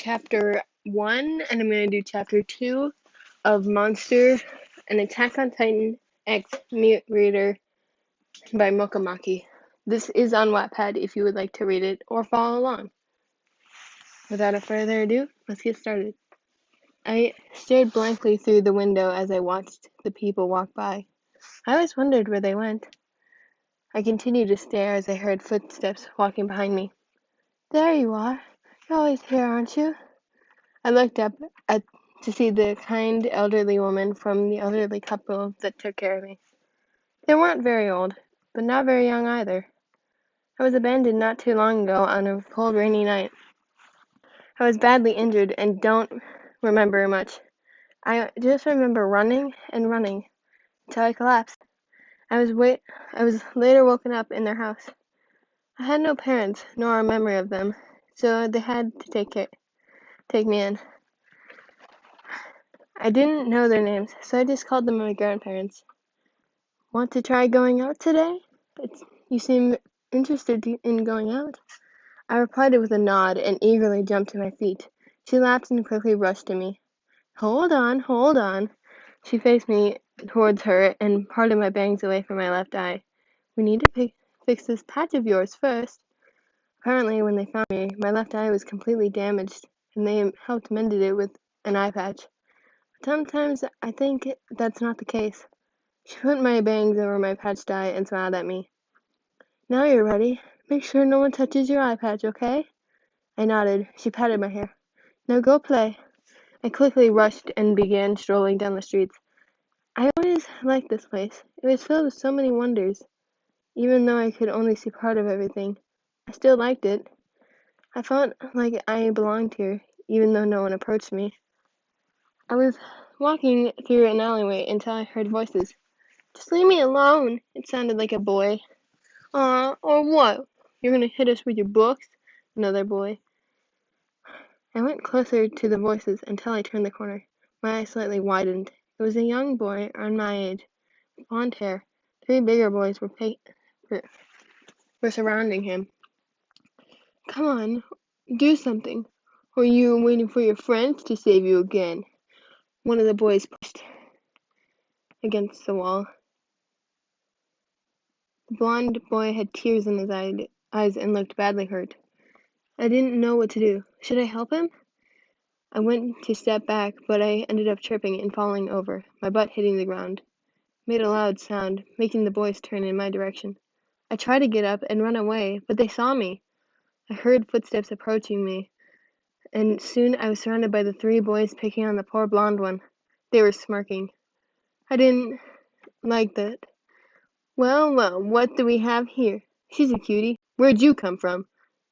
chapter 1, and I'm going to do chapter 2 of Monster, an Attack on Titan X Mute Reader by Mokomaki. This is on Wattpad if you would like to read it or follow along. Without further ado, let's get started. I stared blankly through the window as I watched the people walk by. I always wondered where they went. I continued to stare as I heard footsteps walking behind me. There you are. You're always here, aren't you? I looked up to see the kind elderly woman from the elderly couple that took care of me. They weren't very old, but not very young either. I was abandoned not too long ago on a cold, rainy night. I was badly injured and don't remember much. I just remember running and running until I collapsed. I was later woken up in their house. I had no parents nor a memory of them, so they had to take me in. I didn't know their names, so I just called them my grandparents. Want to try going out today? You seem interested in going out. I replied with a nod and eagerly jumped to my feet. She laughed and quickly rushed to me. Hold on. She faced me towards her and parted my bangs away from my left eye. We need to fix this patch of yours first. Apparently, when they found me, my left eye was completely damaged, and they helped mend it with an eye patch. Sometimes I think that's not the case. She put my bangs over my patched eye and smiled at me. Now you're ready. Make sure no one touches your eye patch, okay? I nodded. She patted my hair. Now go play. I quickly rushed and began strolling down the streets. I always liked this place. It was filled with so many wonders. Even though I could only see part of everything, I still liked it. I felt like I belonged here, even though no one approached me. I was walking through an alleyway until I heard voices. Just leave me alone, it sounded like a boy. Or what? You're gonna hit us with your books? Another boy. I went closer to the voices until I turned the corner. My eyes slightly widened. It was a young boy around my age, with blonde hair. Three bigger boys were surrounding him. Come on, do something. Or are you waiting for your friends to save you again? One of the boys pushed against the wall. The blonde boy had tears in his eyes and looked badly hurt. I didn't know what to do. Should I help him? I went to step back, but I ended up tripping and falling over, my butt hitting the ground. It made a loud sound, making the boys turn in my direction. I tried to get up and run away, but they saw me. I heard footsteps approaching me, and soon I was surrounded by the three boys picking on the poor blonde one. They were smirking. I didn't like that. Well, what do we have here? She's a cutie. Where'd you come from?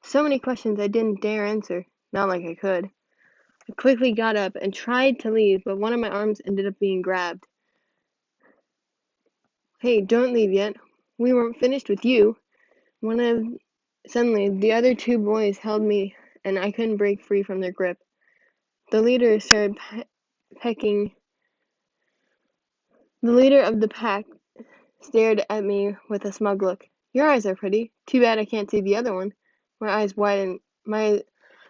So many questions I didn't dare answer. Not like I could. I quickly got up and tried to leave, but one of my arms ended up being grabbed. Hey, don't leave yet. We weren't finished with you. Suddenly, the other two boys held me, and I couldn't break free from their grip. The leader started pecking. The leader of the pack stared at me with a smug look. Your eyes are pretty. Too bad I can't see the other one. My eyes widened. My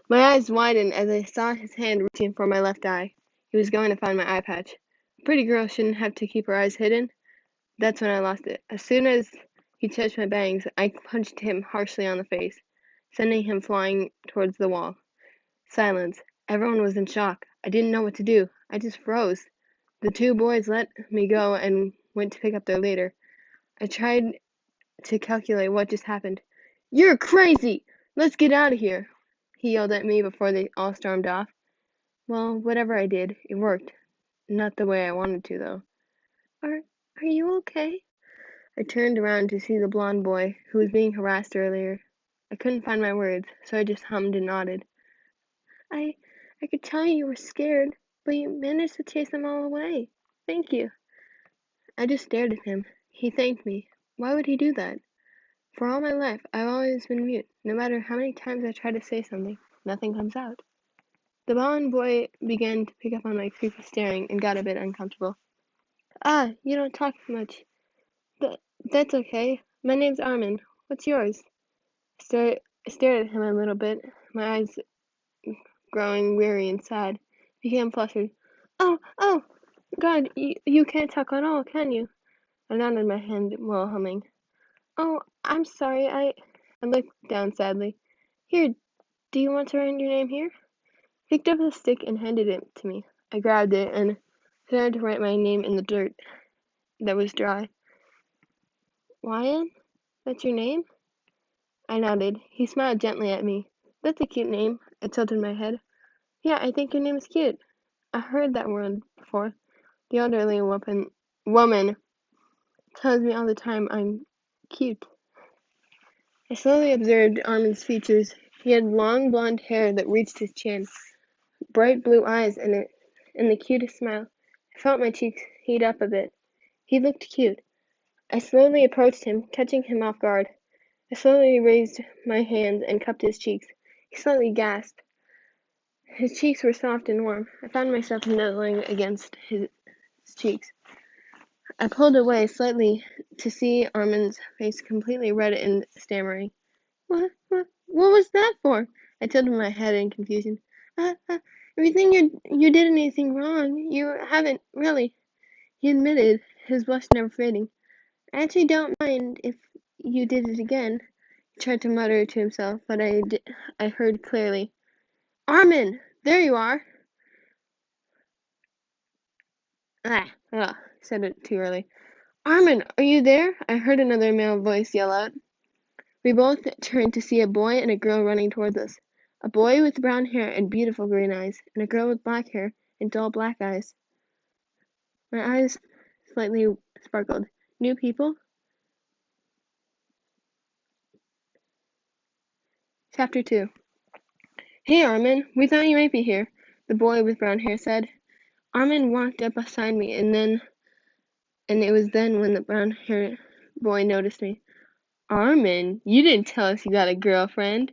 eyes widened as I saw his hand reaching for my left eye. He was going to find my eye patch. A pretty girl shouldn't have to keep her eyes hidden. That's when I lost it. As soon as he touched my bangs, I punched him harshly on the face, sending him flying towards the wall. Silence. Everyone was in shock. I didn't know what to do. I just froze. The two boys let me go and went to pick up their leader. I tried to calculate what just happened. You're crazy! Let's get out of here! He yelled at me before they all stormed off. Well, whatever I did, it worked. Not the way I wanted to, though. Are you okay? I turned around to see the blond boy who was being harassed earlier. I couldn't find my words, so I just hummed and nodded. I I could tell you were scared, but you managed to chase them all away. Thank you. I just stared at him. He thanked me. Why would he do that? For all my life, I've always been mute. No matter how many times I try to say something, nothing comes out. The blond boy began to pick up on my creepy staring and got a bit uncomfortable. You don't talk much. That's okay. My name's Armin. What's yours? I stared at him a little bit, my eyes growing weary and sad, became flustered. Oh, God, you can't talk at all, can you? I nodded my head while humming. Oh, I'm sorry, I looked down sadly. Here, do you want to write your name here? Picked up a stick and handed it to me. I grabbed it and started to write my name in the dirt that was dry. Wyan? That's your name? I nodded. He smiled gently at me. That's a cute name. I tilted my head. Yeah, I think your name is cute. I heard that word before. The elderly woman tells me all the time I'm cute. I slowly observed Armin's features. He had long blonde hair that reached his chin, bright blue eyes, and the cutest smile. I felt my cheeks heat up a bit. He looked cute. I slowly approached him, catching him off guard. I slowly raised my hands and cupped his cheeks. He slightly gasped. His cheeks were soft and warm. I found myself nuzzling against his cheeks. I pulled away slightly to see Armin's face completely red and stammering. What was that for? I tilted my head in confusion. If you think you did anything wrong, you haven't, really, he admitted, his blush never fading. I actually don't mind if you did it again. He tried to mutter to himself, but I heard clearly. Armin! There you are! Said it too early. Armin, are you there? I heard another male voice yell out. We both turned to see a boy and a girl running towards us. A boy with brown hair and beautiful green eyes, and a girl with black hair and dull black eyes. My eyes slightly sparkled. New people? Chapter 2. Hey, Armin, we thought you might be here, the boy with brown hair said. Armin walked up beside me, and it was then when the brown-haired boy noticed me. Armin, you didn't tell us you got a girlfriend.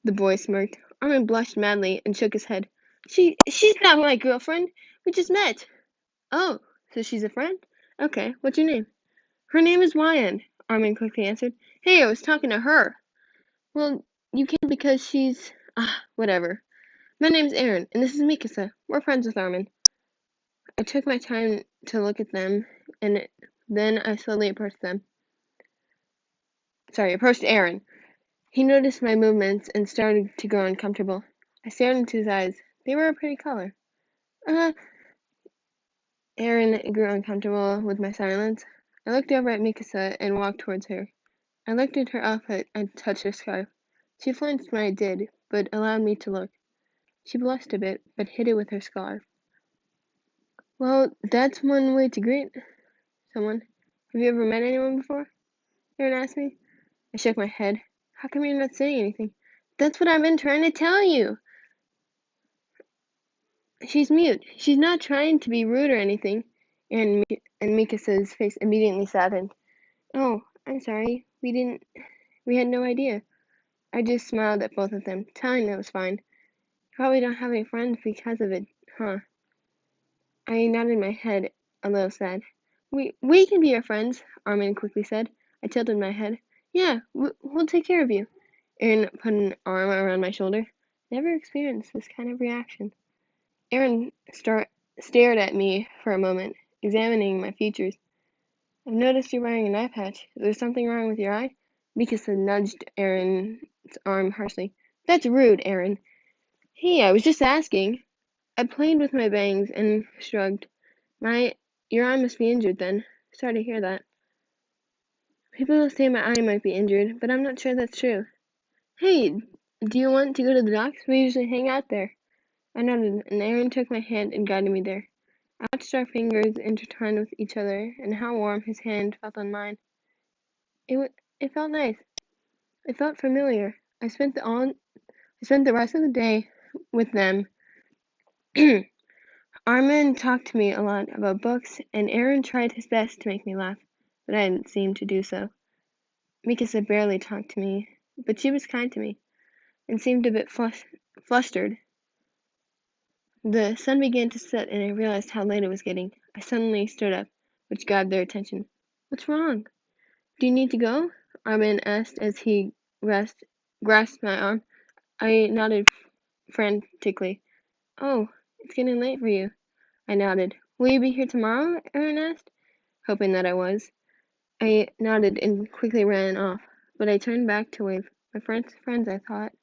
The boy smirked. Armin blushed madly and shook his head. She's not my girlfriend. We just met. Oh, so she's a friend? Okay, what's your name? Her name is Wyan, Armin quickly answered. Hey, I was talking to her. Well, you can't because she's... whatever. My name's Aaron, and this is Mikasa. We're friends with Armin. I took my time to look at them, and then I slowly approached Aaron. He noticed my movements and started to grow uncomfortable. I stared into his eyes. They were a pretty color. Aaron grew uncomfortable with my silence. I looked over at Mikasa and walked towards her. I looked at her outfit and touched her scarf. She flinched when I did, but allowed me to look. She blushed a bit, but hid it with her scarf. Well, that's one way to greet someone. Have you ever met anyone before? Aaron asked me. I shook my head. How come you're not saying anything? That's what I've been trying to tell you. She's mute. She's not trying to be rude or anything. And Mikasa's face immediately saddened. Oh, I'm sorry. We had no idea. I just smiled at both of them, telling them it was fine. Probably don't have any friends because of it, huh? I nodded my head, a little sad. We can be your friends, Armin quickly said. I tilted my head. Yeah, we'll take care of you. Aaron put an arm around my shoulder. Never experienced this kind of reaction. Aaron stared at me for a moment, examining my features. I've noticed you're wearing an eye patch. Is there something wrong with your eye? Mikasa nudged Aaron's arm harshly. That's rude, Aaron. Hey, I was just asking. I played with my bangs and shrugged. Your eye must be injured then. Sorry to hear that. People say my eye might be injured, but I'm not sure that's true. Hey, do you want to go to the docks? We usually hang out there. I nodded, and Aaron took my hand and guided me there. I watched our fingers intertwine with each other, and how warm his hand felt on mine. It felt nice. It felt familiar. I spent the rest of the day with them. Armin talked to me a lot about books, and Aaron tried his best to make me laugh, but I didn't seem to do so. Mikasa barely talked to me, but she was kind to me, and seemed a bit flustered. The sun began to set, and I realized how late it was getting. I suddenly stood up, which grabbed their attention. What's wrong? Do you need to go? Armin asked as he grasped my arm. I nodded frantically. "Oh, it's getting late for you." I nodded. "Will you be here tomorrow?" Aaron asked, hoping that I was. I nodded and quickly ran off, but I turned back to wave. My friends, I thought.